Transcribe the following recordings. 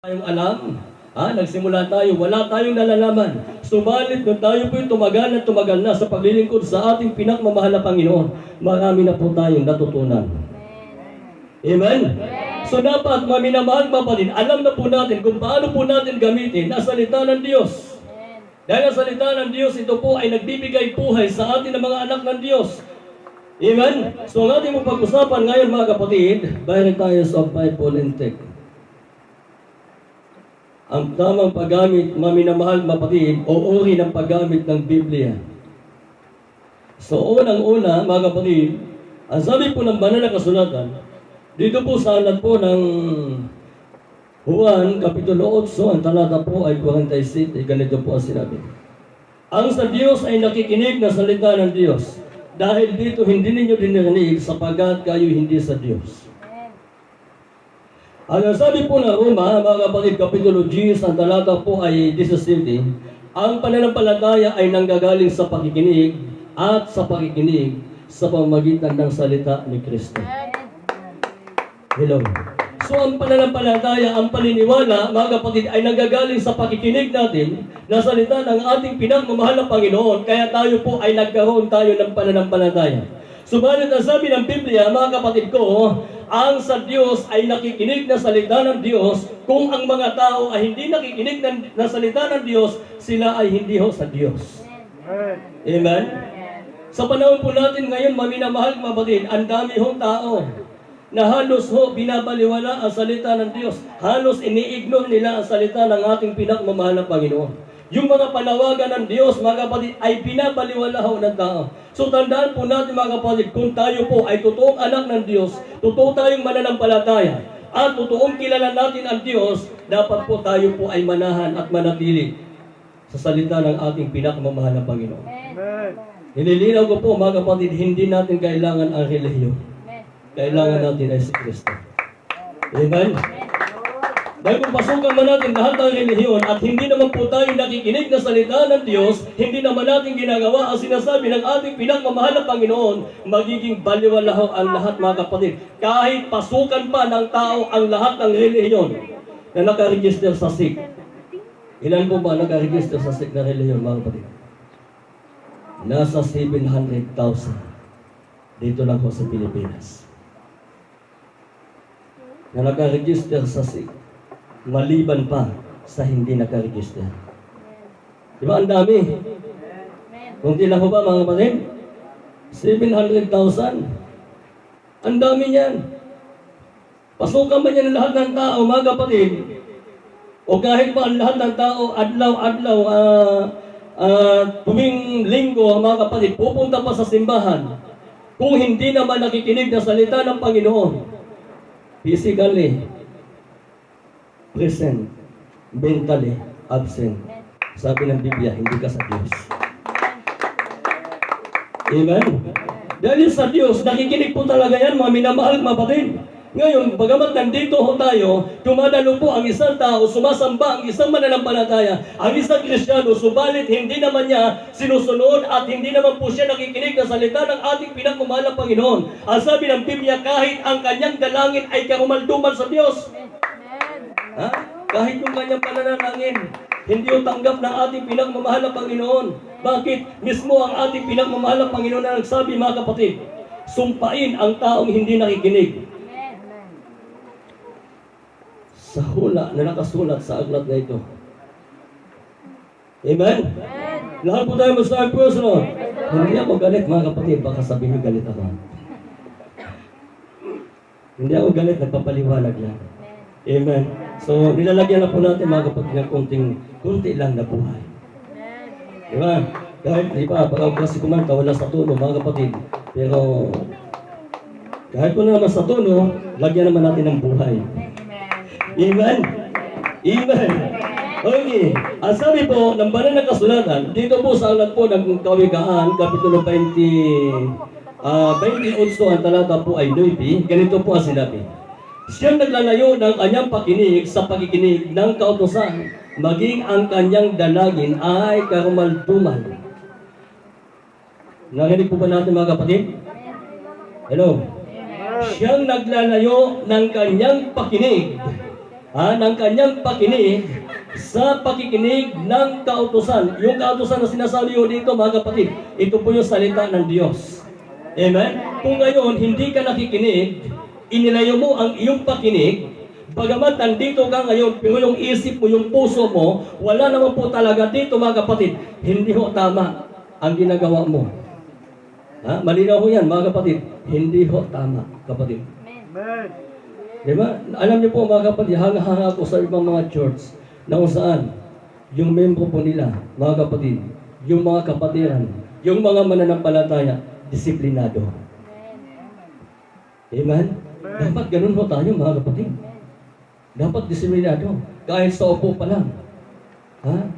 Tayong alam, nagsimula tayo, wala tayong nalalaman. Subalit nung tayo po'y tumagal na sa paglilingkod sa ating pinakmamahal na Panginoon, marami na po tayong natutunan. Amen? So dapat, maminamahal kapatid, alam na po natin kung paano po natin gamitin ang salita ng Diyos. Dahil ang salita ng Diyos, ito po ay nagbibigay buhay sa atin ng mga anak ng Diyos. Amen? So ang ating pag-usapan ngayon mga kapatid, bayad tayo sa Bible intake. Ang tamang paggamit, maminamahal kapatid, o uri ng paggamit ng Biblia. So unang-una, mga kapatid, ang sabi po ng banal na kasulatan, dito po sa alat po ng Juan, Kapitulo 8, ang talata po ay 47, ganito po ang sinabi. Ang sa Diyos ay nakikinig na salita ng Diyos, dahil dito hindi ninyo dinirinig sapagat kayo hindi sa Diyos. Ang sabi po ng Roma, mga kapatid, Kapitulo 10, ang talata po ay 17, ang pananampalataya ay nanggagaling sa pakikinig at sa pakikinig sa pamamagitan ng salita ni Kristo. Hello. So ang pananampalataya, ang paniniwala, mga kapatid, ay nanggagaling sa pakikinig natin na salita ng ating pinagmamahal na Panginoon, kaya tayo po ay nagkaroon tayo ng pananampalataya. Subalit ang sabi ng Biblia, mga kapatid ko, ang sa Diyos ay nakikinig na salita ng Diyos. Kung ang mga tao ay hindi nakikinig na salita ng Diyos, sila ay hindi ho sa Diyos. Amen? Sa panahon po natin ngayon, maminamahal kapatid, ang dami hong tao na halos ho binabaliwala ang salita ng Diyos. Halos ini-ignore nila ang salita ng ating pinagmamahal na Panginoon. Yung mga panawagan ng Diyos, mga kapatid, ay binabaliwala ho ng tao. So tandaan po natin mga kapatid, kung tayo po ay totoong anak ng Diyos, totoo tayong mananampalataya, at totoong kilala natin ang Diyos, dapat po tayo po ay manahan at manatili sa salita ng ating pinagmamahal na Panginoon. Nililinaw ko po mga kapatid, hindi natin kailangan ang relihiyon. Kailangan natin ay si Kristo. Amen? Dahil kung pasukan man natin lahat ng relihiyon at hindi naman po tayo nakikinig na salita ng Diyos, hindi naman natin ginagawa ang sinasabi ng ating pinagmamahal na Panginoon, magiging baliwala ang lahat mga kapatid. Kahit pasukan pa ng tao ang lahat ng relihiyon na nakaregister sa SIC. Ilan po ba nakaregister sa SIC na relihiyon mga kapatid? Nasa 700,000 dito lang po sa Pilipinas. Na nakaregister sa SIC. Maliban pa sa hindi nakaregister. Di ba ang dami? Kung tila ko ba mga kapatid? 700,000. Ang dami niyan. Pasukan ba niya ng lahat ng tao mga kapatid? O kahit pa ang lahat ng tao adlaw-adlaw tuwing linggo mga kapatid pupunta pa sa simbahan kung hindi naman nakikinig na salita ng Panginoon physically present, mentally absent. Sabi ng Biblia, hindi ka sa Diyos. Amen? Dahil sa Diyos, nakikinig po talaga yan, mga minamahal kapatid. Ngayon, bagamat nandito ho tayo, tumadalo po ang isang tao, sumasamba ang isang mananampalataya, ang isang Kristiyano, subalit hindi naman niya sinusunod at hindi naman po siya nakikinig na salita ng ating pinagmamahal na Panginoon. Ang sabi ng Biblia, kahit ang kanyang dalangin ay karumalduman sa Diyos. Kahit yung kanyang pananalangin, hindi yung tanggap ng ating pinagmamahal na Panginoon. Bakit? Mismo ang ating pinagmamahal na Panginoon na nagsabi mga kapatid, sumpain ang taong hindi nakikinig. Sa hula na nakasulat sa aklat na ito. Amen? Lahat po tayo masabi personal. Hindi ako galit mga kapatid, baka sabihin galit ako. Hindi ako galit, nagpapaliwanag lang. Amen. So, nilalagyan na po natin mga kapatid ng kunti lang na buhay. Diba? Kahit, diba, pag kasi kumanta, wala sa tono, mga kapatid. Pero, kahit po naman sa tono, lagyan naman natin ng buhay. Amen? Amen. Okay. Ang sabi po, ng banal na kasulatan, dito po sa alat po ng Kawikaan, Kapitulo 28, ang talata po ay 9, ganito po ang sinabi. Siyang naglalayo ng kanyang pakinig sa pakikinig ng kautusan, maging ang kanyang dalangin ay karumalduman. Narinig po ba natin mga kapatid? Hello? Siyang naglalayo ng kanyang pakinig ng kanyang pakinig sa pakikinig ng kautusan. Yung kautusan na sinasabi ko dito, mga kapatid, ito po yung salita ng Diyos. Amen? Kung ngayon, hindi ka nakikinig, inilayo mo ang iyong pakinig, bagamat nandito ka ngayon, pero yung isip mo, yung puso mo, wala naman po talaga dito, mga kapatid. Hindi ho tama ang ginagawa mo. Malinaw ho yan, mga kapatid. Hindi ho tama, kapatid. Amen. Diba? Alam niyo po, mga kapatid, hanga-hanga ko sa ibang mga church na kung saan yung membro po nila, mga kapatid, yung mga kapatiran, yung mga mananampalataya, disiplinado. Amen? Dapat ganun ho tayo, mga kapatid. Dapat disiplinado. Kahit sa upo pa lang.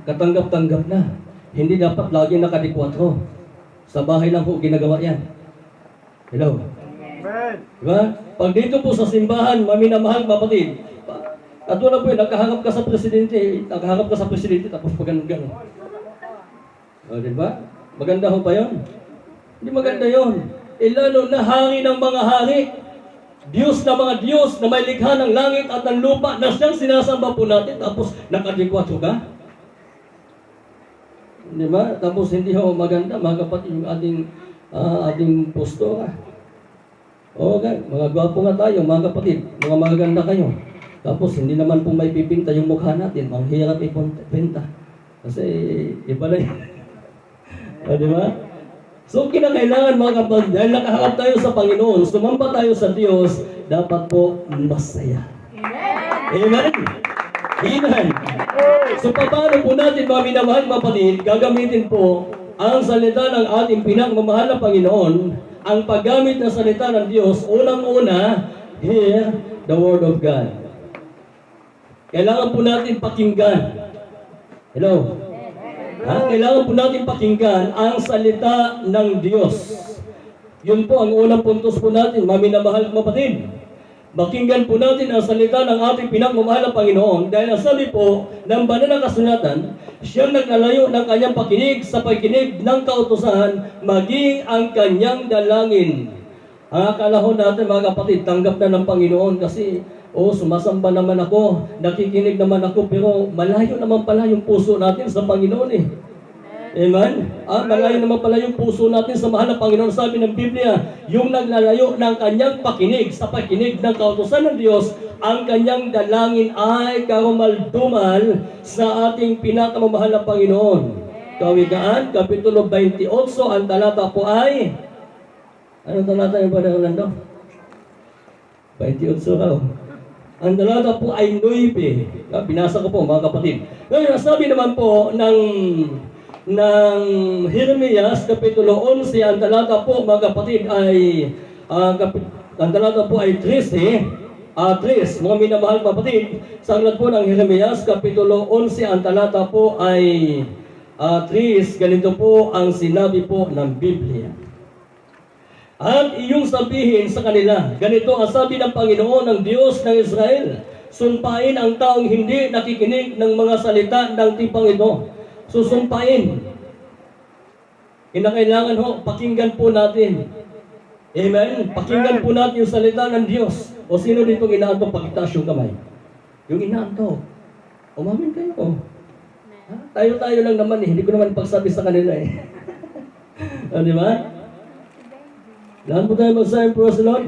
Katanggap-tanggap na. Hindi dapat lagi nakadikwatro. Sa bahay lang ho ginagawa yan. Hello? Amen. Diba? Pag dito po sa simbahan, maminamahal kapatid. At wala po yun, nakaharap ka sa presidente, tapos pag-ganon. Diba? Maganda ho pa yun? Hindi maganda yun. Lalo na hari ng mga hari. Diyos na mga Diyos na may likha ng langit at ng lupa na siyang sinasamba po natin, tapos nakadikwatro ka. Diba? Tapos hindi ho maganda, mga kapatid, yung ating postura. Okay, mga gwapo nga tayo, mga kapatid, mga maganda kayo. Tapos hindi naman po may pipinta yung mukha natin, ang hirap ipinta. Kasi iba na yun. Diba? So kinakailangan, mga kapatid, dahil nakaharap tayo sa Panginoon, sumamba tayo sa Diyos, dapat po masaya. Amen? Amen. So paano po natin, mga minamahal kapatid, gagamitin po ang salita ng ating pinagmamahal na Panginoon, ang paggamit ng salita ng Diyos, unang-una, hear the Word of God. Kailangan po natin pakinggan. Hello? Kailangan po natin pakinggan ang salita ng Diyos. Yun po ang unang puntos po natin, maminamahal kapatid. Pakinggan po natin ang salita ng ating pinagmamahal na Panginoon dahil nasabi po ng banal na kasulatan, siyang naglalayo ng kanyang pakinig sa pakikinig ng kautusan, maging ang kanyang dalangin. Akala ho natin, mga kapatid, tanggap na ng Panginoon kasi sumasamba naman ako, nakikinig naman ako, pero malayo naman pala yung puso natin sa Panginoon eh. Amen? Malayo naman pala yung puso natin sa mahal na Panginoon. Sabi ng Biblia, yung naglalayo ng kanyang pakinig sa pakinig ng kautusan ng Diyos, ang kanyang dalangin ay karumaldumal sa ating pinakamamahal na Panginoon. Kawikaan, Kapitulo 28, ang talata po ay, anong talata yung Padre Orlando? 28 raw. Ang talata po ay 9. Binasa ko po, mga kapatid. Ngayon, sabi naman po ng Jeremias, Kapitulo 11, ang talata po, mga kapatid, ay ang talata po ay 13, mga minamahal kapatid. Sa aklat po ng Jeremias, Kapitulo 11, ang talata po ay 3, ganito po ang sinabi po ng Biblia. At iyong sabihin sa kanila, ganito ang sabi ng Panginoon ng Diyos ng Israel, sumpain ang taong hindi nakikinig ng mga salita ng tipang ito. Susumpain. Kinakailangan ho, pakinggan po natin. Amen? Pakinggan po natin yung salita ng Diyos. O sino dito inaantok, pagitaas yung kamay? Yung inaantok. Umamin kayo. Tayo-tayo lang naman eh. Hindi ko naman pagsabi sa kanila eh. Di ba? Lahat po tayo magsabi, praise the Lord.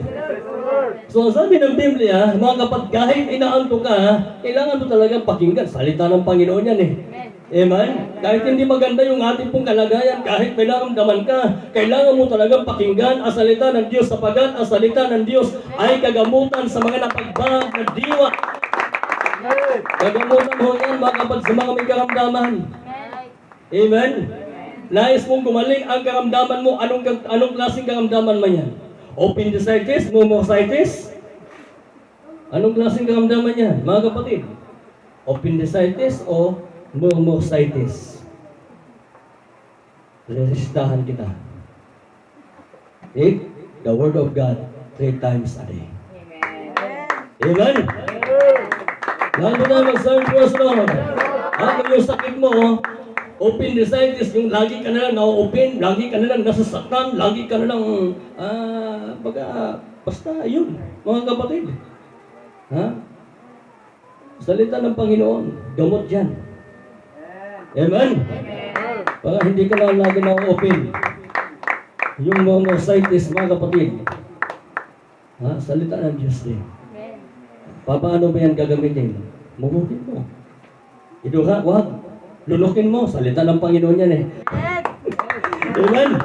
So, sabi ng Biblia, mga kapatid, kahit inaantok ka, kailangan mo talagang pakinggan. Salita ng Panginoon yan eh. Amen? Kahit hindi maganda yung ating pong kalagayan, kahit may naramdaman ka, kailangan mo talagang pakinggan ang salita ng Diyos sapagat ang salita ng Diyos ay kagamutan sa mga napagbag na diwa. Kagamutan mo yan, mga kapatid, sa mga may karamdaman. Amen? Nais mong gumaling ang karamdaman mo, anong klaseng karamdaman man yan? Appendicitis, pneumocystis? Anong klaseng karamdaman yan, mga kapatid? Appendicitis o pneumocystis? Resitahan kita. Eat the Word of God 3 times a day. Amen? Lahat mo tayo magsabi, praise the Lord. Kung yung sakit mo, appendicitis, yung lagi ka na lang na-open, lagi ka na lang nasasaktan, lagi ka na lang, basta yun, mga kapatid. Salita ng Panginoon, gamot yan. Amen? Para hindi ka na lagi na-open. Yung monocytis, mga kapatid. Ha? Salita ng Diyos din. Paano ba yan gagamitin? Mumutin mo. Iduha, wag. Lulukin mo. Salita ng Panginoon yan eh. Amen?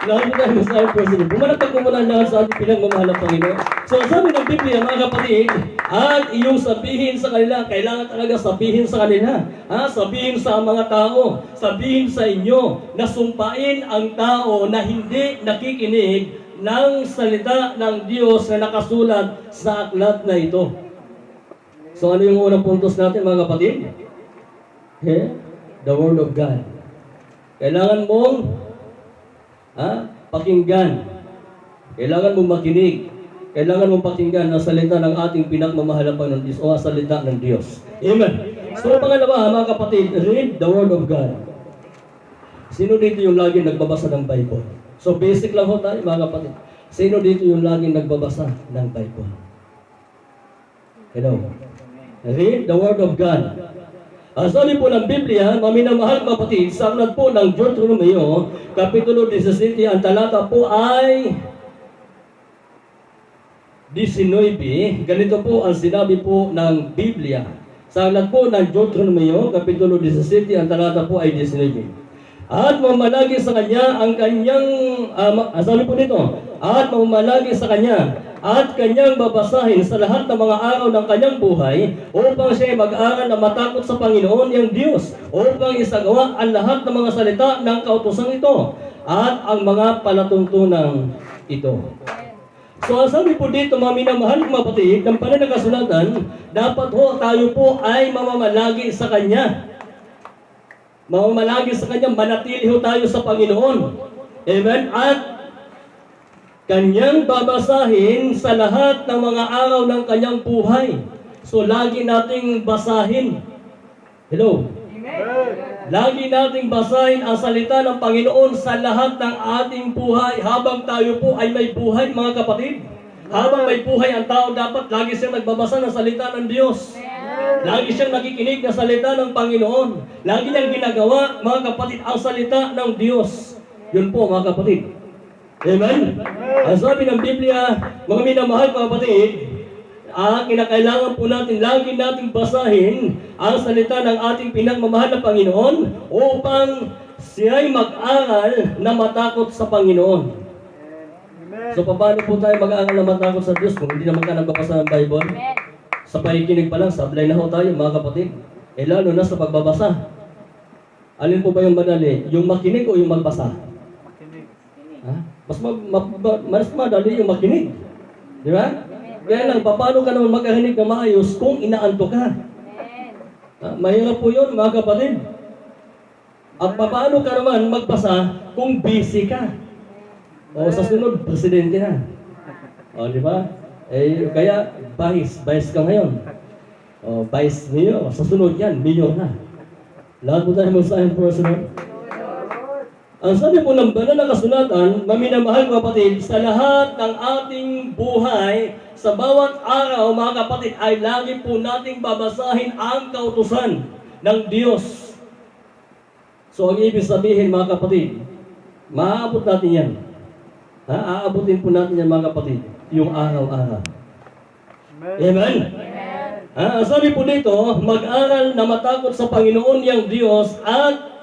Lagi tayo sa person. Bumanatag mo muna lahat sa ating pinagmamahal ng Panginoon. So, sabi ng Biblia, mga kapatid, at iyong sabihin sa kanila, kailangan talaga sabihin sa kanila. Ha? Sabihin sa mga tao, sabihin sa inyo, na sumpain ang tao na hindi nakikinig ng salita ng Diyos na nakasulat sa aklat na ito. So, ano yung unang puntos natin, mga kapatid? The Word of God. Kailangan mong pakinggan. Kailangan mong makinig. Kailangan mong pakinggan ang salita ng ating pinagmamahalang Panginoon Diyos o ang salita ng Diyos. Amen. So, pangalawa, mga kapatid, read the Word of God. Sino dito yung lagi nagbabasa ng Bible? So, basic lang ho tayo, mga kapatid. Sino dito yung lagi nagbabasa ng Bible? Hello? Read the Word of God. Ang sabi po ng Biblia, maminamahal kapatid, sa aklat po ng Deuteronomio, Kapitulo 17, ang talata po ay 19. Ganito po ang sinabi po ng Biblia. Sa aklat po ng Deuteronomio, Kapitulo 17, ang talata po ay 19. At mamalagi sa kanya ang kanyang, sabi po dito, at mamalagi sa kanya, at kanyang babasahin sa lahat ng mga araw ng kanyang buhay upang siya mag-aral na matakot sa Panginoon niyang Diyos upang isagawa ang lahat ng mga salita ng kautusan ito at ang mga palatuntunan ito. So, ang sabi po dito, mga minamahal mga kapatid, ng pananakasulatan, dapat ho tayo po ay mamamalagi sa Kanya. Mamamalagi sa Kanya, manatili ho tayo sa Panginoon. Amen? At Kanyang babasahin sa lahat ng mga araw ng Kanyang buhay. So, lagi nating basahin. Hello? Amen. Lagi nating basahin ang salita ng Panginoon sa lahat ng ating buhay habang tayo po ay may buhay, mga kapatid. Habang may buhay ang tao, dapat lagi siyang nagbabasa ng salita ng Diyos. Lagi siyang nakikinig ng salita ng Panginoon. Lagi niyang ginagawa, mga kapatid, ang salita ng Diyos. Yun po, mga kapatid. Amen? Ang sabi ng Biblia, mga minamahal mga kapatid, kinakailangan po natin, lagi nating basahin ang salita ng ating pinagmamahal na Panginoon upang siya'y mag-aral na matakot sa Panginoon. So, paano po tayo mag-aaral na matakot sa Diyos kung hindi naman ka nagbabasa ng Bible? Sa pakikinig pa lang, sablay na ho tayo, mga kapatid. Lalo na sa pagbabasa. Alin po ba yung madali? Yung makinig o yung magbasa? Makinig. Mas madali yung makinig. Di ba? Kaya lang, paano ka naman magkakinig na maayos kung inaanto ka? Mahirap po yun, mga kapatid. At paano ka naman magbasa kung busy ka? O sa sunod, presidente na. O, di ba? Kaya, vice ka ngayon. O, vice mayor. Sa sunod yan, mayor na. Lahat po tayo magsahin personal. Ang sabi po ng banal na kasulatan, maminamahal kapatid, sa lahat ng ating buhay, sa bawat araw, mga kapatid, ay lagi po nating babasahin ang kautusan ng Diyos. So, ang ibig sabihin, mga kapatid, maaabot natin yan. Aabutin po natin yan, mga kapatid, yung araw-araw. Amen? Ang sabi po dito, mag-aral na matakot sa Panginoon niyang Diyos at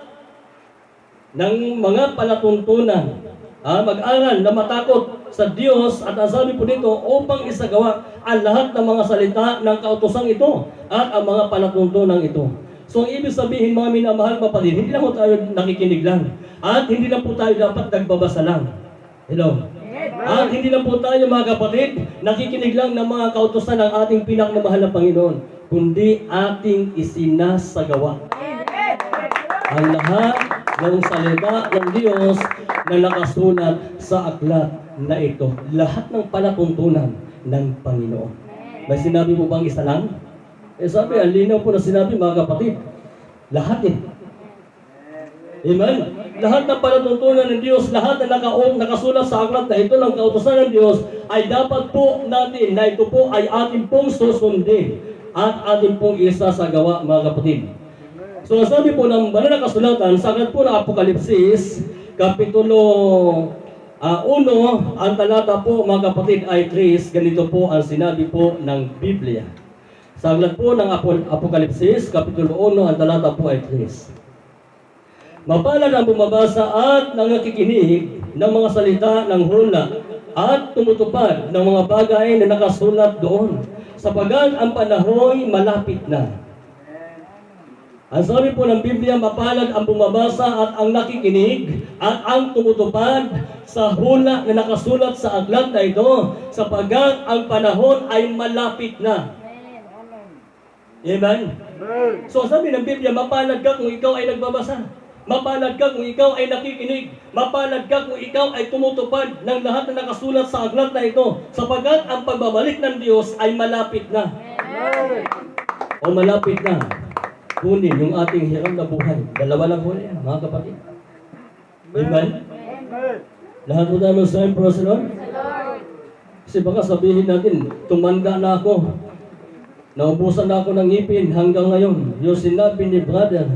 ng mga palatuntunan. Mag-aral na matakot sa Diyos at ang sabi po dito upang isagawa ang lahat ng mga salita ng kautusang ito at ang mga palatuntunan ito. So, ang ibig sabihin, mga minamahal kapatid, hindi lang po tayo nakikinig lang at hindi lang po tayo dapat nagbabasa lang. Hello? At hindi lang po tayo, mga kapatid, nakikinig lang ng mga kautusan ng ating pinakmamahal na Panginoon, kundi ating isinasagawa ang lahat ng salita ng Diyos na nakasulat sa aklat na ito. Lahat ng palatuntunan ng Panginoon. May sinabi po bang isa lang? Sabi, ang linaw po na sinabi, mga kapatid. Lahat Amen? Lahat ng palatuntunan ng Diyos, lahat na nakasulat sa aklat na ito ng kautusan ng Diyos, ay dapat po natin na ito po ay ating pong susundin. at atin pong isasagawa, mga kapatid. So sabi po ng banal na kasulatan sa aklat po ng Apokalipsis, Kapitulo 1, ang talata po, mga kapatid, ay 3, ganito po ang sinabi po ng Biblia. Sa aklat po ng Apokalipsis, Kapitulo 1, ang talata po ay 3. Mapalad ang bumabasa at nangakikinig ng mga salita ng hula at tumutupad ng mga bagay na nakasulat doon, sapagkat ang panahon malapit na. Ang sabi po ng Biblia, mapalad ang bumabasa at ang nakikinig at ang tumutupad sa hula na nakasulat sa aklat na ito, sapagkat ang panahon ay malapit na. Amen? So sabi ng Biblia, mapalad ka kung ikaw ay nagbabasa. Mapalad ka kung ikaw ay nakikinig. Mapalad ka kung ikaw ay tumutupad ng lahat na nakasulat sa aklat na ito, sapagkat ang pagbabalik ng Diyos ay malapit na. O malapit na. Kunin yung ating hiram na buhay. Dalawa lang huli yan, mga kapatid. Amen? Lahat mo tayo magsabi, praise the Lord. Kasi baka sabihin natin, tumanda na ako. Naubusan na ako ng ngipin hanggang ngayon. Yung sinabi ni brother,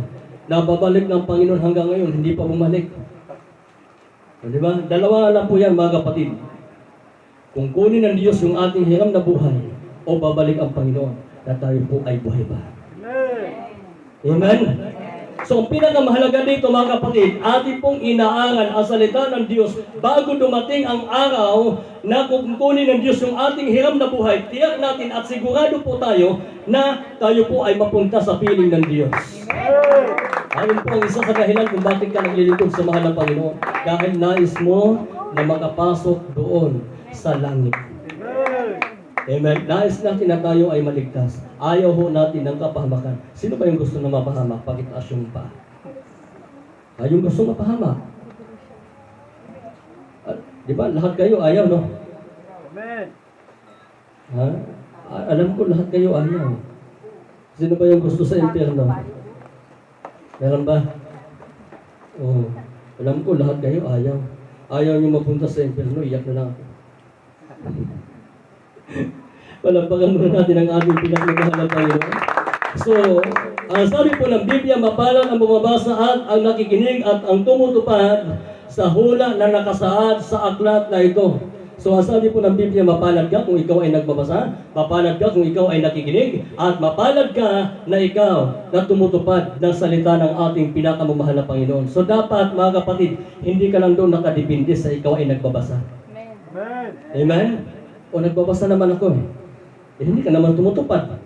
na babalik ng Panginoon hanggang ngayon, hindi pa bumalik. Di ba? Dalawa lang po yan, mga kapatid. Kung kunin ng Diyos yung ating hiram na buhay, o babalik ang Panginoon, na tayo po ay buhay pa. Amen? So, ang pinakamahalaga dito, mga kapatid, ating pong inaaral ang salita ng Diyos bago dumating ang araw na kukunin ng Diyos yung ating hiram na buhay, tiyak natin at sigurado po tayo na tayo po ay mapunta sa piling ng Diyos. Ayun po ang isa sa dahilan kung bakit ka naglilingkod sa mahal ng Panginoon. Dahil nais mo na makapasok doon sa langit. Amen. Nais natin na tayo ay maligtas. Ayaw ho natin ng kapahamakan. Sino ba yung gusto na mapahamak? Pakitaas yung pa. Yung gusto mapahamak. Di ba? Lahat kayo ayaw, no? Amen. Ha? Alam ko lahat kayo ayaw. Sino ba yung gusto sa impyerno? Meron ba? Oo. Alam ko lahat kayo ayaw. Ayaw nyo mapunta sa impyerno, iyak na lang ako. Palampakan muna natin ang ating pinagmamahal ng Panginoon. So, sabi po ng Biblia, mapalad ang bumabasa at ang nakikinig at ang tumutupad sa hula na nakasaad sa aklat na ito. So, sabi po ng Biblia, mapalad ka kung ikaw ay nagbabasa, mapalad ka kung ikaw ay nakikinig, at mapalad ka na ikaw na tumutupad ng salita ng ating pinakamamahal na Panginoon. So, dapat, mga kapatid, hindi ka lang doon nakadepende sa ikaw ay nagbabasa. Amen. Amen? O nagbabasa naman ako eh. Hindi ka naman tumutupad.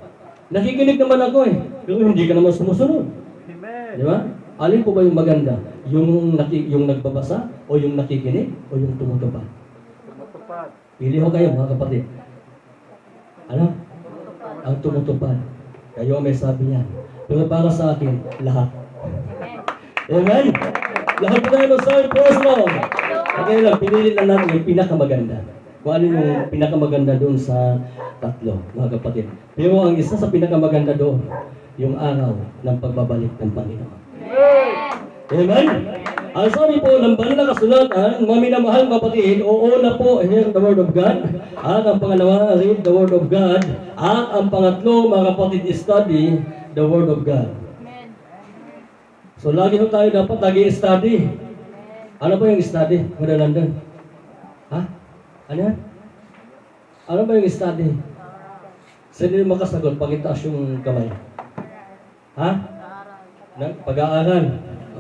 Nakikinig naman ako eh. Pero hindi ka naman sumusunod. Amen. Di ba? Alin po ba yung maganda? Yung nagbabasa o yung nakikinig o yung tumutupad? Tumutupad. Pili ho kayo, mga kapatid. Ano? Ang tumutupad. Kayo may sabi niyan. Pero para sa akin, lahat. Amen? Lahat po tayo magsabi, praise the Lord. Okay lang, pinili lang natin yung pinakamaganda. Kung ano yung pinakamaganda doon sa tatlo, mga kapatid. Pero ang isa sa pinakamaganda doon, yung araw ng pagbabalik ng Panginoon. Amen? Ang sabi po ng banal na kasulatan, mga minamahal kapatid, oo na po, hear the word of God. At ang pangalawa, read the word of God. At ang pangatlo, mga kapatid, study the word of God. So lagi ho tayo dapat lagi-study. Ano ba yung study? Brother Landon? Ha? Ano yan? Ano ba yung study? Sino yung makasagot? Pakitaas yung kamay. Ha? Pag-aaral.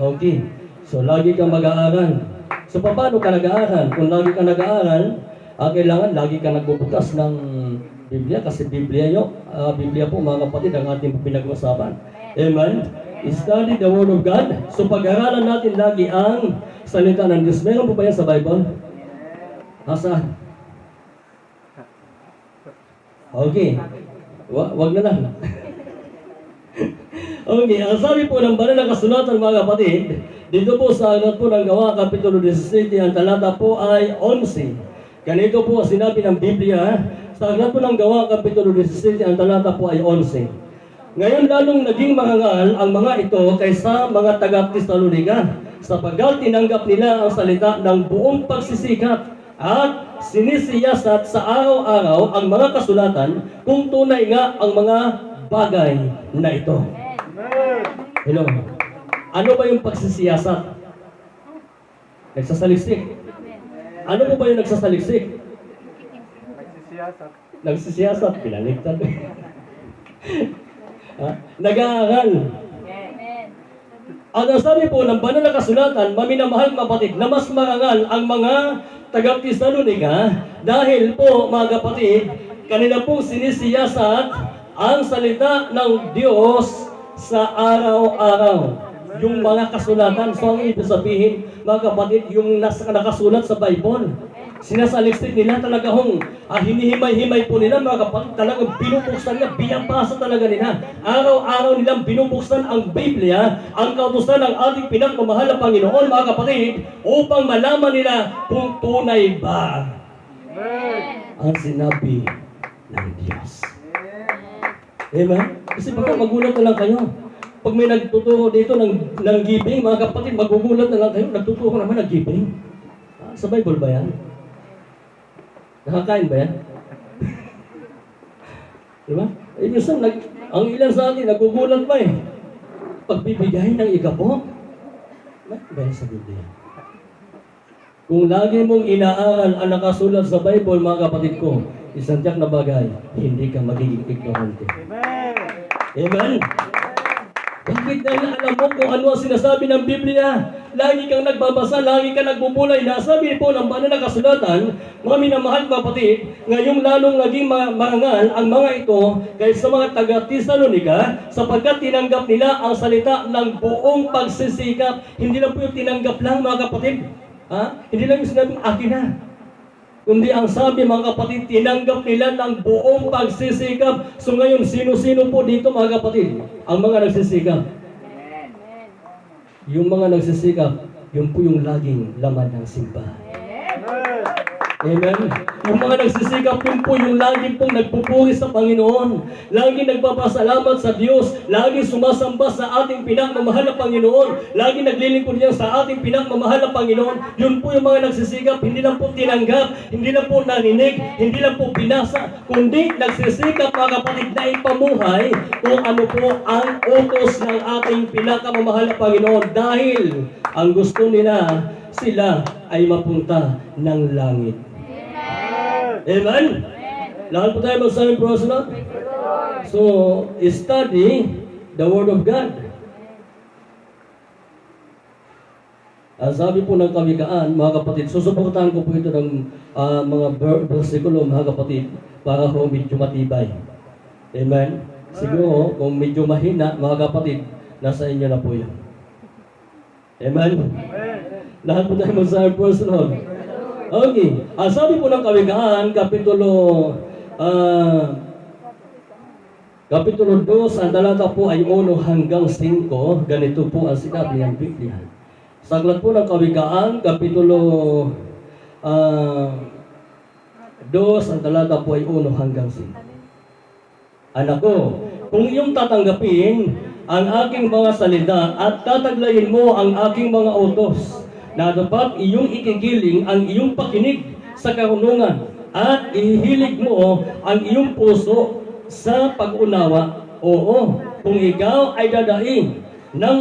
Okay. So, lagi kang mag-aaral. So, paano ka nag-aaral? Kung lagi ka nag-aaral, kailangan lagi ka nagbubukas ng Biblia kasi Biblia po, mga kapatid, ang ating pinag-usapan. Amen? Study the Word of God. So, pag-aralan natin lagi ang salita ng Diyos. Meron po ba yan sa Bible? Saan? Okay. Wag na lang. Okay, ang sabi po ng banal na kasulatan, mga kapatid, dito po sa aklat po ng Gawa, Kapitulo 17, ang talata po ay 11. Ganito po sinabi ng Biblia, sa aklat po ng Gawa, Kapitulo 17, ang talata po ay 11. Ngayon lalong naging marangal ang mga ito kaysa mga taga-Tesalonika, sapagkat tinanggap nila ang salita ng buong pagsisikap at sinisiyasat sa araw-araw ang mga kasulatan kung tunay nga ang mga bagay na ito. Amen. Hello. Ano ba yung pagsisiyasat? Nagsasaliksik. Ano po ba yung nagsasaliksik? Nagsisiyasat. Nagsisiyasat. Pinaligtad. Nag-aaral. Ang sabi po ng banal na kasulatan, maminamahal kapatid, na mas marangal ang mga taga-Tesalonica dahil po, mga kapatid, kanila pong sinisiyasat ang salita ng Diyos sa araw-araw. Yung mga kasulatan, so ang ibig sabihin, mga kapatid, yung nakasulat sa Bible, sinasaliksik nila talagang hinihimay-himay po nila, mga kapatid, talagang binubuksan nila, binabasa talaga nila. Araw-araw nilang binubuksan ang Biblia, ang kautusan ng ating pinagmamahal na Panginoon, mga kapatid, upang malaman nila kung tunay ba ang sinabi ng Diyos. Amen? Kasi baka magulat na lang kayo. Pag may nagtuturo dito ng giving, mga kapatid, magugulat na lang kayo, nagtuturo naman ng giving. Sa Bible ba yan? Nakakain ba yan? Diba? Minsan, ang ilan sa atin, nagugulat pa eh. Pagbibigay ng igapo, ba yan sa Biblia? Kung lagi mong inaaral ang nakasulat sa Bible, mga kapatid ko, isang tiyak na bagay, hindi ka magiging ignorante. Amen. Amen? Bakit dahil alam mo kung ano ang sinasabi ng Biblia? Lagi kang nagbabasa, lagi kang nagbubulay. Nasabi po ng banal na kasulatan, mga minamahal kapatid, ngayong lalong naging marangal ang mga ito kaysa mga taga-Tesalonica sapagkat tinanggap nila ang salita ng buong pagsisikap. Hindi lang po yung tinanggap lang, mga kapatid. Hindi lang yung sinabing akin na. Kundi ang sabi, mga kapatid, tinanggap nila ng buong pagsisikap. So ngayon, sino-sino po dito, mga kapatid? Ang mga nagsisikap. Yung mga nagsisikap, yun po yung laging laman ng simbahan. Amen. Amen? Yung mga nagsisikap, yun po yung lagi pong nagpupuri sa Panginoon. Lagi nagpapasalamat sa Diyos. Lagi sumasamba sa ating pinagmamahal na Panginoon. Lagi naglilingkod niya sa ating pinagmamahal na Panginoon. Yun po yung mga nagsisikap. Hindi lang po tinanggap, hindi lang po naninig, hindi lang po binasa, kundi nagsisikap, mga kapatid, na ipamuhay kung ano po ang utos ng ating pinagmamahal na Panginoon. Dahil ang gusto nila, sila ay mapunta ng langit. Amen? Lahat po tayo magsabi po sa So, study the Word of God. Ang sabi po ng kawikaan, mga kapatid, susuportahan ko po ito ng mga versikulo, mga kapatid, para po medyo matibay. Amen? Siguro, kung medyo mahina, mga kapatid, nasa inyo na po yan. Amen? Lahat po tayo magsabi po sa Lord. Okay. Ang sabi po ng kawikaan, Kapitulo 2, ang talata po ay 1 hanggang 5. Ganito po ang sinabi ng Biblia. Sa aklat po ng kawikaan, Kapitulo 2, ang talata po ay 1 hanggang 5. Anak ko, kung iyong tatanggapin ang aking mga salita at tataglayin mo ang aking mga utos, na dapat iyong ikigiling ang iyong pakinig sa karunungan at ihilig mo ang iyong puso sa pag-unawa. Oo, kung ikaw ay dadaing ng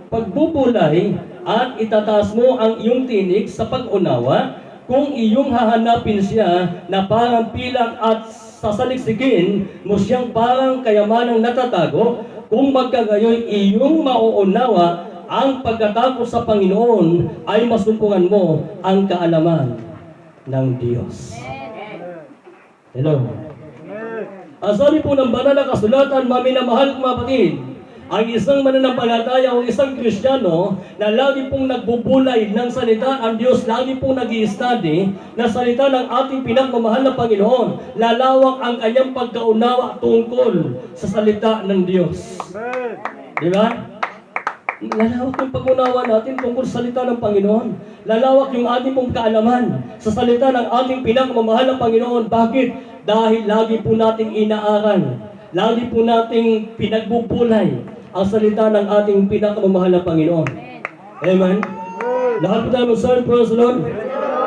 pagbubulay at itataas mo ang iyong tinig sa pag-unawa, kung iyong hahanapin siya na parang pilang at sasaliksikin mo siyang parang kayamanang natatago, kung magkagayoy iyong mauunawa ang pagkatapos sa Panginoon ay masumpungan mo ang kaalaman ng Diyos. Hello. Ang sabi po ng banal na kasulatan, maminamahal mga kapatid, ang isang mananampalataya o isang Kristiyano na lagi pong nagbubulay ng salita ng Diyos, lagi pong nag-i-study na salita ng ating pinagmamahal na Panginoon, lalawak ang kanyang pagkaunawa tungkol sa salita ng Diyos. Di ba? Lalawak yung pag-unawa natin tungkol sa salita ng Panginoon. Lalawak yung ating pong kaalaman sa salita ng ating pinagmamahal ng Panginoon. Bakit? Dahil lagi po nating inaaral, lagi po nating pinagbubulay ang salita ng ating pinagmamahal ng Panginoon. Amen? Lahat po tayo magsabi, praise the Lord.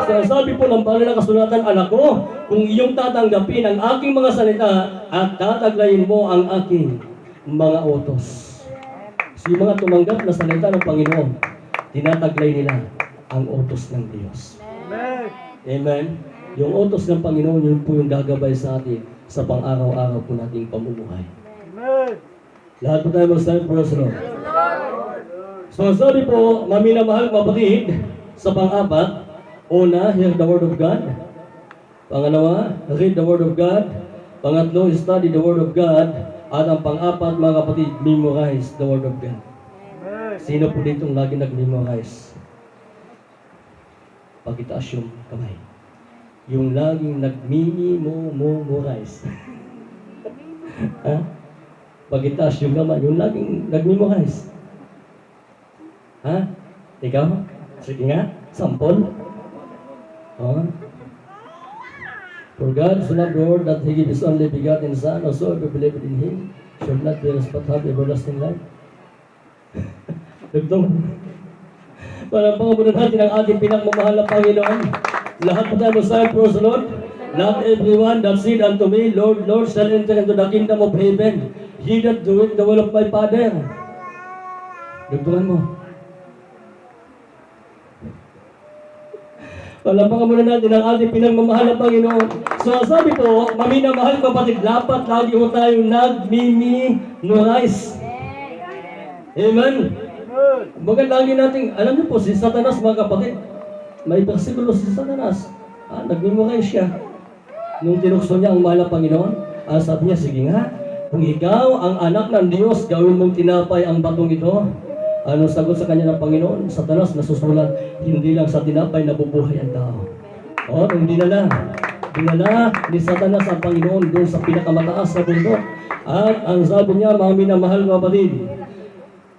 Sabi po ng banal na kasulatan, anak ko, kung iyong tatanggapin ang aking mga salita at tataglayin mo ang aking mga utos. So, yung mga tumanggap na salita ng Panginoon, tinataglay nila ang utos ng Diyos. Amen. Amen? Yung utos ng Panginoon, yun po yung gagabay sa atin sa pang-araw-araw po nating pamumuhay. Amen. Lahat po tayo mag-stand for us, Lord. So sabi po, maminamahal kapatid, sa pang-apat, una, hear the word of God. Pangalawa, read the word of God. Pangatlo, study the word of God. At ang pang-apat, mga kapatid, memorize the word of God. Amen. Sino po ditong lagi nag-memorize? Pagitaas yung kamay. Yung laging nag-memorize. Ha? Pagitaas yung kamay, yung laging nag-memorize. Ha? Ikaw? Sige nga, sampol. Oh. For God so loved the world that He gave His only begotten Son, whosoever believeth in Him should not perish but have everlasting life. Dugtong. Para pangabunan natin ang ating pinagmamahal na Panginoon. Lahat po tayo masahin, praise the Lord. Not everyone that said unto me, Lord, Lord, shall enter into the kingdom of heaven. He that doeth the will of my Father. Dugtungan mo. Palampakan muna natin ang ating pinagmamahal na Panginoon. So sabi po, maminamahal kapatid, dapat lagi po tayong nag-memorize. Amen. Baga lagi natin, alam niyo po, si Satanas mga kapatid, may versikulo si Satanas. Nag-memorize siya. Nung tinukso niya ang mahal na Panginoon, sabi niya, sige nga, kung ikaw ang anak ng Diyos, gawin mong tinapay ang batong ito. Ano sagot sa kanya ng Panginoon? Satanas, nasusulat, hindi lang sa tinapay nabubuhay ang tao. Nung dinala ni Satanas ang Panginoon doon sa pinakamataas na bundok. At ang sabi niya, mga minamahal kapatid,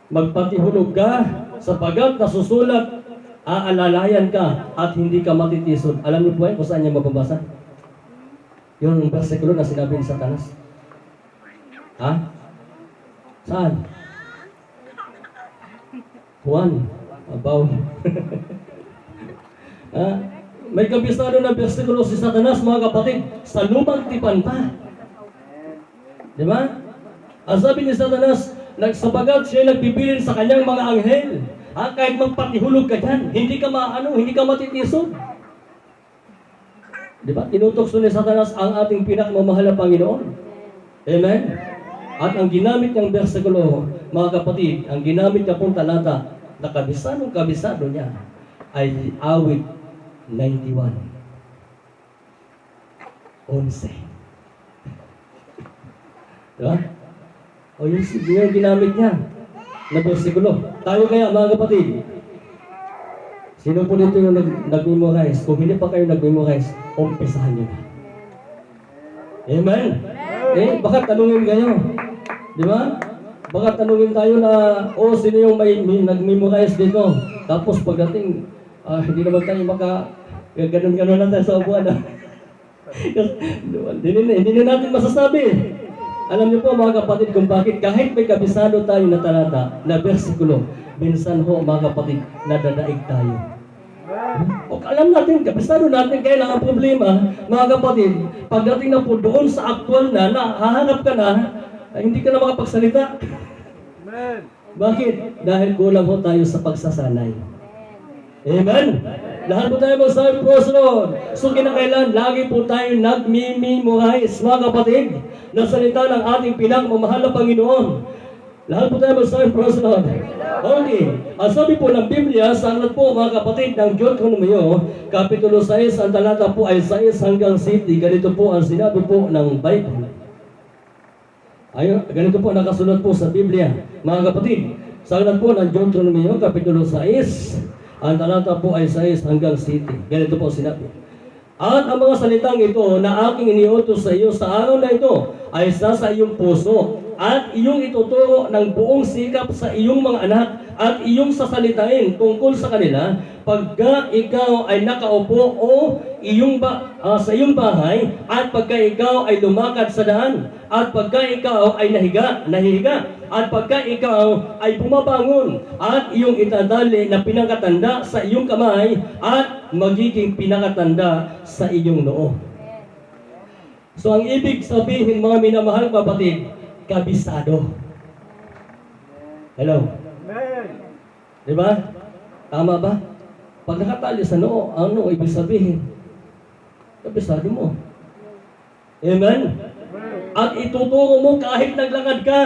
magpatihulog ka sapagat nasusulat, aalalayan ka at hindi ka matitisod. Alam niyo po kung saan niya mababasa? Yung versikulo na sinabi ni Satanas. Ha? Saan? Juan, about. May kabisado na versikulo si Satanas, mga kapatid, sa lumang tipan pa. Di ba? Ang sabi ni Satanas, sapagat siya nagpipilit sa kanyang mga anghel. Kahit magpatihulog ka dyan, hindi ka matitisod. Di ba? Tinutokso ni Satanas ang ating pinakmamahal na Panginoon. Amen? At ang ginamit niyang versikulo, mga kapatid, ang ginamit niya pong talata na kabisado niya ay awit 91. 11. Diba? O yun yung ginamit niya na versikulo. Tayo kaya mga kapatid, sino po dito yung nag-memorize? Kung hindi pa kayo nag-memorize, umpisahan niyo na. Amen? Baka tanungin kayo. Di ba? Baka tanungin tayo na, sino yung may nag-memorize dito? Tapos pagdating, hindi naman tayo ganun-ganun lang tayo sa upuan. Hindi na natin masasabi. Alam niyo po mga kapatid kung bakit kahit may kabisado tayo na talata, na versikulo, minsan ho mga kapatid, nadadaig tayo. O alam natin, kabisado natin, kaya lang ang problema, mga kapatid, pagdating na po doon sa aktual na hahanap ka na, hindi ka na makapagsalita. Amen. Bakit? Dahil kulang ho tayo sa pagsasanay. Amen? Lahat po tayo magsabi po sa Lord. So kinakailan, lagi po tayo nag-memorize, mga kapatid, na salita ng ating pinagmamahal na Panginoon. Lahat po tayo magsabi po sa Lord. Okay. Ang sabi po ng Biblia, sa alat po mga kapatid ng Deuteronomio, Kapitulo 6, ang talata po ay 6 hanggang 7. Ganito po ang sinabi po ng Bible. Ganito po nakasulat po sa Biblia. Mga kapatid, sa alat po ng Deuteronomio, Kapitulo 6, ang talata po ay 6 hanggang 7. Ganito po sinabi. At ang mga salitang ito na aking iniutos sa iyo sa araw na ito ay sa iyong puso at iyong ituturo ng buong sikap sa iyong mga anak at iyong sasalitain tungkol sa kanila pagka ikaw ay nakaupo o sa iyong bahay at pagka ikaw ay lumakad sa daan at pagka ikaw ay nahihiga at pagka ikaw ay bumabangon at iyong itadali na pinakatanda sa iyong kamay at magiging pinakatanda sa iyong noo. So ang ibig sabihin, mga minamahal kapatid, kabisado. Hello? Amen. Di ba? Tama ba? Pag nakatali sa noo, ano ibig sabihin? Kabisado mo. Amen? At ituturo mo kahit naglakad ka,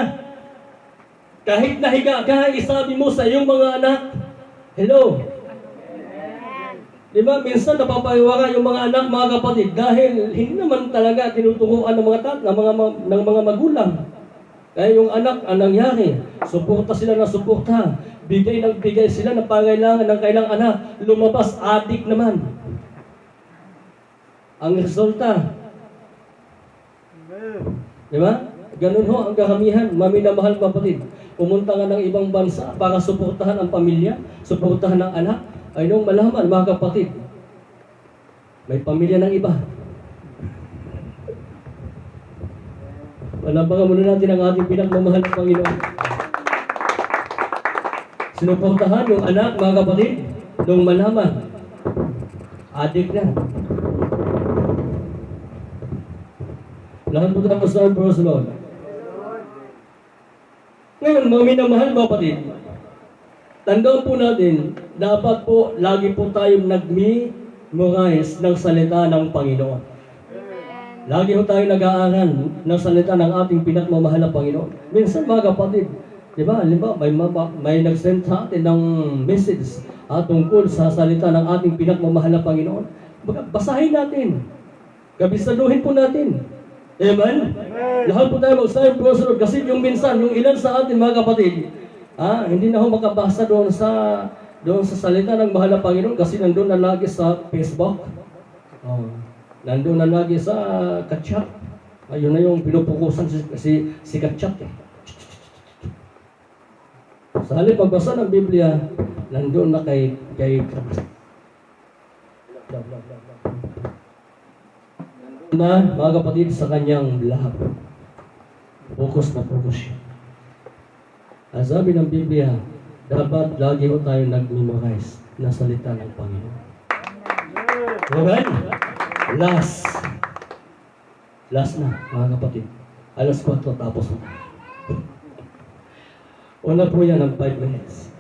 kahit nahiga ka, isabi mo sa iyong mga anak, hello? Di ba? Minsan napapayawara yung mga anak, mga kapatid, dahil hindi naman talaga tinuturuan ng mga magulang. Kaya yung anak, ang nangyari, suporta sila ng suporta, bigay ng bigay sila ng pangailangan ng kailang anak, lumabas, adik naman. Ang resulta, Amen. di ba? Ganun ho ang karamihan, maminamahal kapatid. Pumunta nga ng ibang bansa para suportahan ang pamilya, suportahan ang anak, ay nung malaman, mga kapatid, may pamilya ng iba. Palabangan muna natin ang ating pinagmamahal ng Panginoon. Sinuportahan yung anak, mga kapatid, nung malaman, adik na. Lahat po tayo sa First Lord. Ngayon, mga minamahal, mga kapatid, tandaan po natin, dapat po, lagi po tayong nag-memorize ng salita ng Panginoon. Lagi po tayo nag-aaral ng salita ng ating pinagmamahal na Panginoon. Minsan, mga kapatid, di ba, may nag-send sa atin ng message tungkol sa salita ng ating pinagmamahal na Panginoon. Basahin natin. Kabisaduhin po natin. Amen? Lahat po tayo magsabi po sa Lord. Kasi yung minsan, yung ilan sa atin, mga kapatid, hindi na ako makabasa doon sa salita ng mahal na Panginoon kasi nandun na lagi sa Facebook. Nandun na lagi sa Katchat. Ayun na yung pinupukusan si Katchat. Sa halip magbasa ng Biblia, nandun na kay Katchat. Na, mga kapatid, sa kanyang lahap. Focus na focus siya. Ang sabi ng Biblia, dapat lagi ho tayo nag-memorize na salita ng Panginoon. Amen? Last na, mga kapatid. Alas 4 tapos na. Una po yan ng 5 minutes.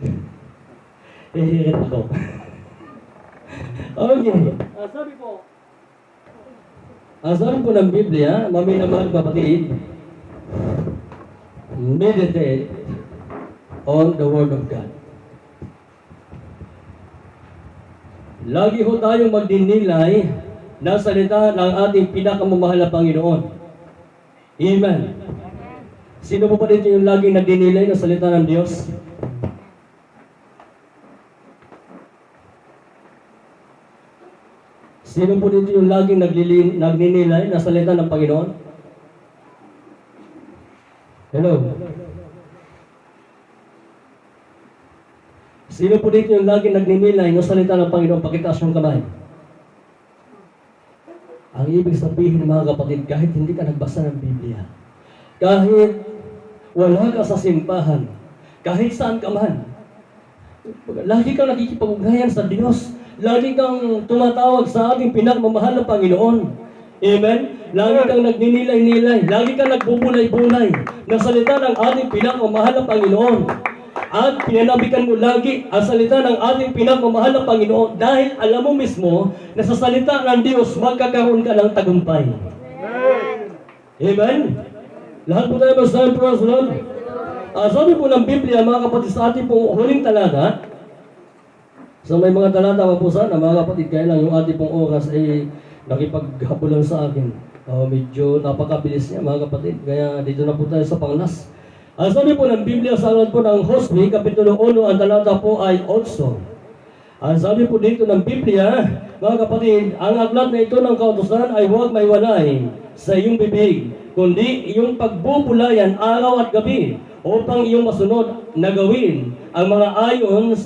Ihirit ako. Okay. Sabi po ng Biblia, maminamahal kapatid, meditate on the Word of God. Lagi ho tayong magdinilay ng salita ng ating pinakamamahal na Panginoon. Amen. Sino po pa dito yung laging nagdinilay ng salita ng Diyos? Sino po dito yung laging nagninilay ng salita ng Panginoon? Hello? Sino po dito yung laging nagninilay ng salita ng Panginoon? Pakitaas yung kamay. Ang ibig sabihin, mga kapatid, kahit hindi ka nagbasa ng Biblia, kahit wala ka sa simbahan, kahit saan ka man, lagi kang nakikipag-ugnayan sa Diyos, lagi kang tumatawag sa ating pinagmamahal na Panginoon. Amen? Lagi kang nagninilay-nilay, lagi kang nagbubulay-bulay ng salita ng ating pinagmamahal na Panginoon. At pinanabikan mo lagi ang salita ng ating pinagmamahal na Panginoon dahil alam mo mismo na sa salita ng Diyos magkakaroon ka ng tagumpay. Amen? Lahat po tayo magsabi po sa Lord. Sabi po ng Biblia, mga kapatid, sa ating pong huling talata, so may mga talata pa po sana, mga kapatid, kaya lang yung ating pong oras ay nakipaghabulan sa akin. Medyo napakabilis niya, mga kapatid, kaya dito na po tayo sa panglas. Ang sabi po ng Biblia sa aklat po ng Hosea, Kapitulo 1, ang talata po ay 8. Ang sabi po dito ng Biblia, mga kapatid, ang aklat na ito ng kautusan ay huwag maiwalay sa iyong bibig, kundi iyong pagbubulayan araw at gabi upang iyong masunod na gawin ang mga ayon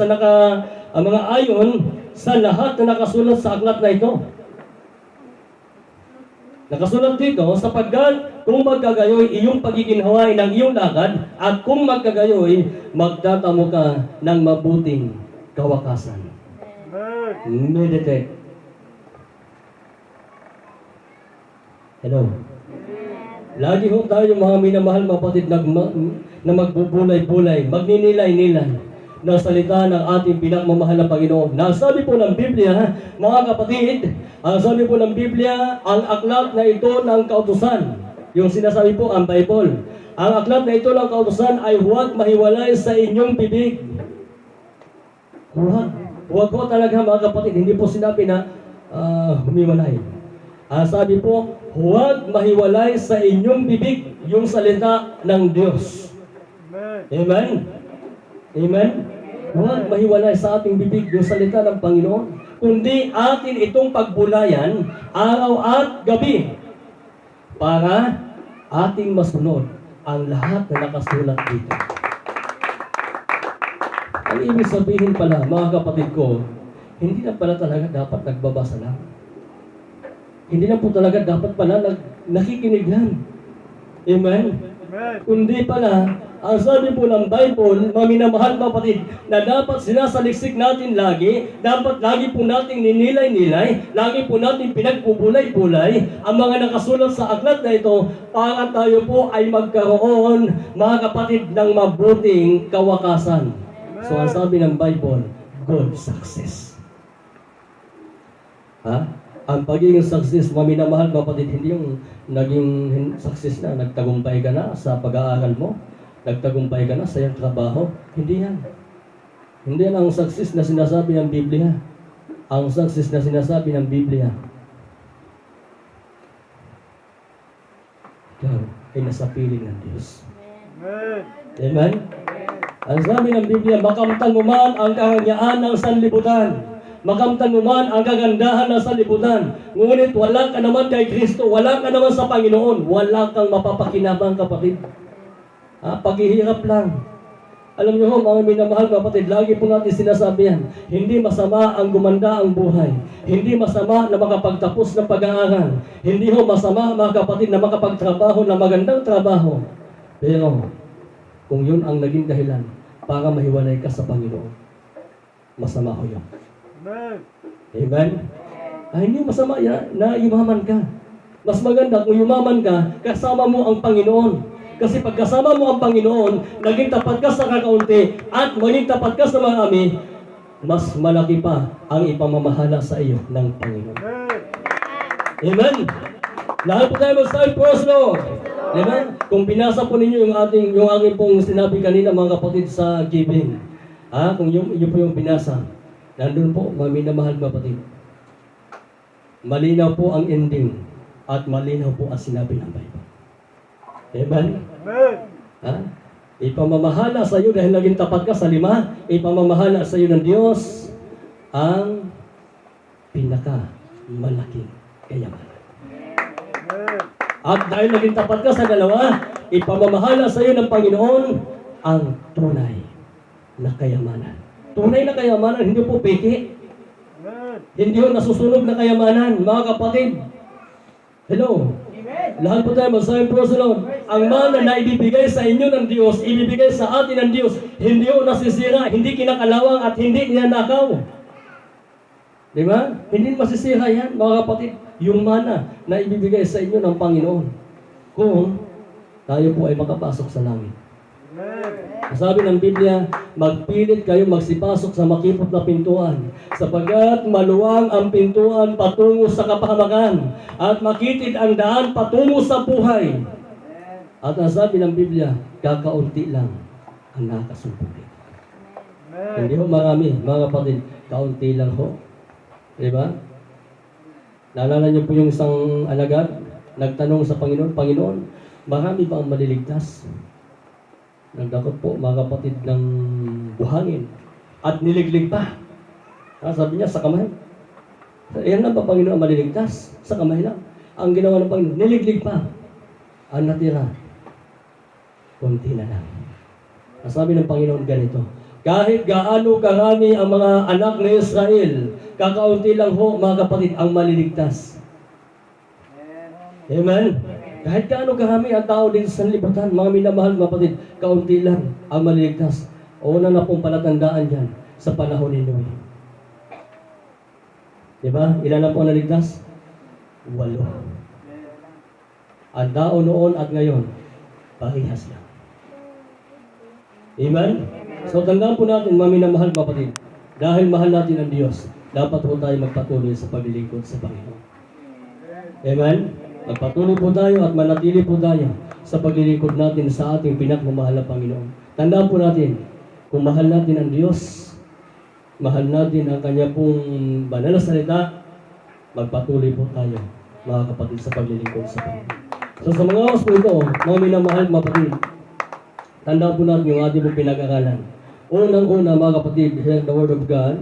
sa lahat na nakasulat sa aklat na ito. Nakasulat dito, sapagkat kung magkagayoy iyong pagiginhawain ng iyong lakad, at kung magkagayoy, magtatamo ka ng mabuting kawakasan. Amen. Meditate. Hello. Lagi ho tayo mga minamahal kapatid na magbubulay-bulay, magninilay-nilay ng salita ng ating pinakmamahal na Panginoon. Nasabi po ng Biblia, mga kapatid, ang sabi po ng Biblia, ang aklat na ito ng kautusan, yung sinasabi po ang Bible, ang aklat na ito ng kautusan ay huwag mahiwalay sa inyong bibig. Huwag po talaga mga kapatid, hindi po sinabi na humiwalay. Ang sabi po, huwag mahiwalay sa inyong bibig yung salita ng Diyos. Amen. Amen? Amen? Huwag mahiwalay sa ating bibig yung salita ng Panginoon, kundi atin itong pagbulayan araw at gabi para ating masunod ang lahat na nakasulat dito. Ang ibig sabihin pala, mga kapatid ko, hindi na pala talaga dapat nagbabasa lang. Hindi na po talaga dapat pala nakikinig lang. Amen? Amen. Kundi pala, ang sabi po ng Bible, mga minamahal kapatid, na dapat sinasaliksik natin lagi, dapat lagi po nating ninilay-nilay, lagi po natin pinagpupulay-pulay ang mga nakasulat sa aklat na ito para tayo po ay magkaroon, mga kapatid, ng mabuting kawakasan. So ang sabi ng Bible, good success. Ang pagiging success, mga minamahal kapatid, hindi yung naging success na, nagtagumpay ka na sa pag-aaral mo, nagtagumpay ka na sa iyong trabaho. Hindi yan. Hindi yan ang success na sinasabi ng Biblia. Ang success na sinasabi ng Biblia, ikaw ay nasa piling ng Diyos. Amen. Amen? Ang sabi ng Biblia, makamtan mo man ang kahangyaan ng sanlibutan. Makamtan mo man ang kagandahan ng sanlibutan. Ngunit wala ka naman kay Kristo, wala ka naman sa Panginoon, wala kang mapapakinabang kapatid. Paghihirap lang. Alam niyo ho, mga minamahal kapatid, lagi po natin sinasabi yan, hindi masama ang gumanda ang buhay. Hindi masama na makapagtapos ng pag-aaral. Hindi ho masama, mga kapatid, na makapagtrabaho ng magandang trabaho. Pero, kung yun ang naging dahilan para mahiwalay ka sa Panginoon, masama ho yun. Amen. Amen? Hindi masama yan na yumaman ka. Mas maganda kung yumaman ka, kasama mo ang Panginoon. Kasi pagkasama mo ang Panginoon, naging tapat ka sa kakaunti, at maging tapat ka sa marami, mas malaki pa ang ipamamahala sa iyo ng Panginoon. Amen. Amen? Lahat po tayo mag-start first, Lord. Amen? Kung binasa po ninyo yung aking pong sinabi kanina, mga kapatid, sa giving. Kung yun po yung binasa, nandun po, mga minamahal kapatid. Malinaw po ang ending, at malinaw po ang sinabi ng Bible. Amen? Amen. Ipamamahala sa iyo dahil naging tapat ka sa 5. Ipamamahala sa iyo ng Diyos ang pinakamalaking kayamanan. Amen. At dahil naging tapat ka sa 2, ipamamahala sa iyo ng Panginoon ang tunay na kayamanan. Tunay na kayamanan, hindi po peke. Amen. Hindi po nasusunog na kayamanan, mga kapatid. Hello? Lahat po tayo masabi po sa Lord. Ang mana na ibibigay sa inyo ng Diyos, ibibigay sa atin ng Diyos, hindi po nasisira, hindi kinakalawang at hindi ninanakaw. Di ba? Hindi masisira yan, mga kapatid. Yung mana na ibibigay sa inyo ng Panginoon. Kung tayo po ay makapasok sa langit. Amen. Sabi ng Biblia, magpilit kayo magsipasok sa makipot na pintuan, sapagkat maluwang ang pintuan patungo sa kapahamakan, at makitid ang daan patungo sa buhay. At ang sabi ng Biblia, kakaunti lang ang nakasumpong dito. Amen. Hindi ho marami, mga kapatid, kaunti lang ho. Diba? Naalala niyo po yung isang alagad, nagtanong sa Panginoon, Panginoon, marami ba ang maliligtas? Nagdakot po, mga kapatid, ng buhangin. At niliglig pa. Sabi niya, sa kamay. Yan lang ba, Panginoon, ang maliligtas? Sa kamay lang. Ang ginawa ng Panginoon, niliglig pa. ang natira, kunti na lang. Ang sabi ng Panginoon ganito, kahit gaano karami ang mga anak ni Israel, kakaunti lang ho, mga kapatid, ang maliligtas. Amen? Kahit gaano karami ang tao din sa libutan, mga minamahal, mga kapatid, kaunti lang ang maliligtas. Una na pong palatandaan dyan sa panahon ni Noe. Diba? Ilan na po ang naligtas? 8. Ang tao noon at ngayon, parehas lang. Amen? So tandaan po natin, mga minamahal, mga kapatid, dahil mahal natin ang Diyos, dapat po tayo magpatuloy sa paglilingkod sa Panginoon. Amen? Magpatuloy po tayo at manatili po tayo sa paglilingkod natin sa ating pinakmamahal na Panginoon. Tandaan po natin, kung mahal natin ang Diyos, mahal natin ang Kanya pong banal na salita, magpatuloy po tayo, mga kapatid, sa paglilingkod sa Panginoon. So sa mga oras po ito, mga minamahal, mga kapatid, tandaan po natin yung ating pong pinag-aralan. Unang-una, mga kapatid, hear the Word of God.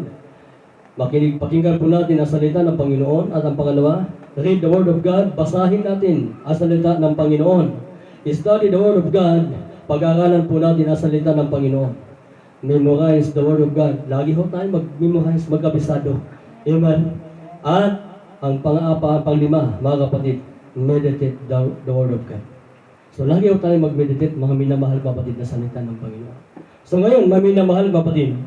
Pakinggan po natin ang salita ng Panginoon. At ang pangalawa, read the Word of God. Basahin natin ang salita ng Panginoon. Study the Word of God. Pag-aralan po natin ang salita ng Panginoon. Memorize the Word of God. Lagi ho tayo mag-memorize, magkabisado. Amen. At ang panglima, mga kapatid, meditate the Word of God. So lagi ho tayo mag-meditate, mga minamahal, kapatid, na salita ng Panginoon. So ngayon, mga minamahal, kapatid,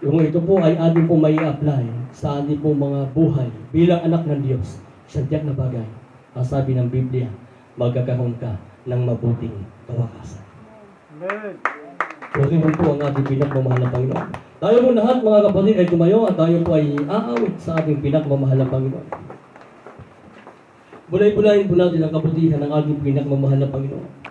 yung ito po ay ating po may apply sa ating po mga buhay bilang anak ng Diyos. Isang tiyak na bagay. Ang sabi ng Biblia, magkakaroon ka ng mabuting kawakasan. Amen. Purihin po ang ating pinakmamahal na Panginoon. Tayo po lahat, mga kapatid, ay tumayo at tayo po ay aawit sa ating pinakmamahal na Panginoon. Bulay-bulayin po natin ang kabutihan ng ating pinakmamahal na Panginoon.